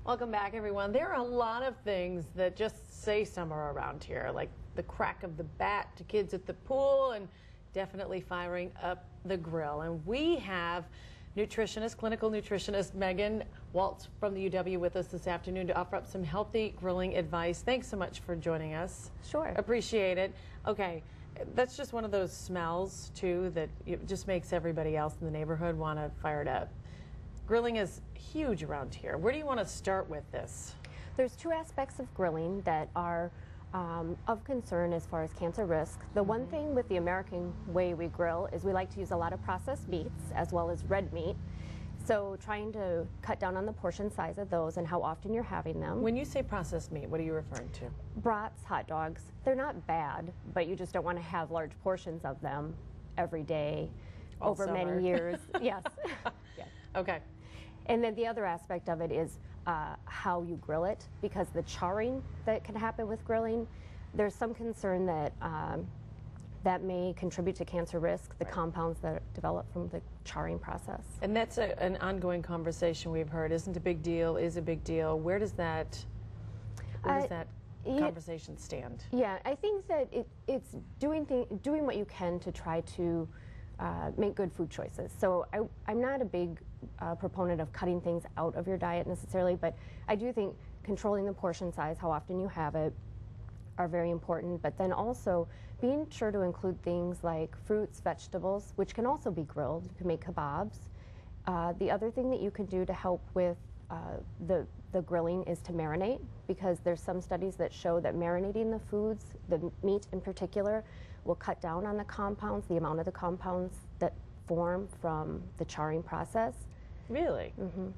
Welcome back, everyone. There are a lot of things that just say summer around here, like the crack of the bat to kids at the pool and definitely firing up the grill. And we have nutritionist, clinical nutritionist Megan Waltz from the UW with us this afternoon to offer up some healthy grilling advice. Thanks so much for joining us. Sure. Appreciate it. Okay, that's just one of those smells, too, that it just makes everybody else in the neighborhood want to fire it up. Grilling is huge around here. Where do you want to start with this? There's two aspects of grilling that are of concern as far as cancer risk. The one thing with the American way we grill is we like to use a lot of processed meats as well as red meat. So trying to cut down on the portion size of those and how often you're having them. When you say processed meat, what are you referring to? Brats, hot dogs, they're not bad, but you just don't want to have large portions of them every day All over summer. many years. Yes. Yeah. Okay. And then the other aspect of it is how you grill it, because the charring that can happen with grilling, there's some concern that that may contribute to cancer risk, the compounds that develop from the charring process. And that's an ongoing conversation we've heard. Isn't a big deal, is a big deal. Where does that conversation stand? Yeah, I think that it's doing what you can to try to make good food choices. So I'm not a big proponent of cutting things out of your diet necessarily, but I do think controlling the portion size, how often you have it, are very important. But then also being sure to include things like fruits, vegetables, which can also be grilled. You can make kebabs. The other thing that you can do to help with the grilling is to marinate, because there's some studies that show that marinating the foods, the meat in particular, will cut down on the compounds, the amount of the compounds that form from the charring process. Really? Mm-hmm.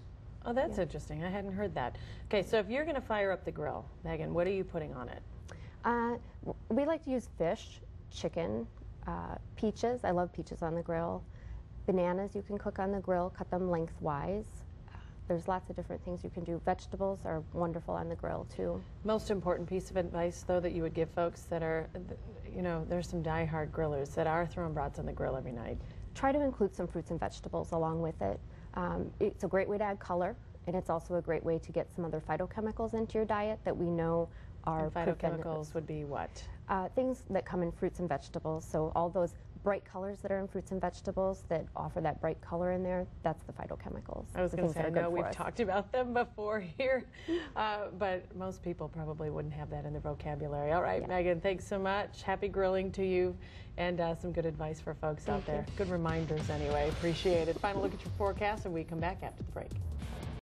Oh, that's interesting. I hadn't heard that. Okay, so if you're going to fire up the grill, Megan, what are you putting on it? We like to use fish, chicken, peaches. I love peaches on the grill. Bananas you can cook on the grill, cut them lengthwise. There's lots of different things you can do. Vegetables are wonderful on the grill too. Most important piece of advice, though, that you would give folks that are, you know, there's some die-hard grillers that are throwing brats on the grill every night. Try to include some fruits and vegetables along with it. It's a great way to add color, and it's also a great way to get some other phytochemicals into your diet that we know are phytochemicals would be what? Things that come in fruits and vegetables. So all those bright colors that are in fruits and vegetables that offer that bright color in there, that's the phytochemicals. I was going to say, I know we've talked about them before here, but most people probably wouldn't have that in their vocabulary. All right, Megan, thanks so much. Happy grilling to you, and some good advice for folks out there. Good reminders anyway. Appreciate it. Final look at your forecast, and we come back after the break.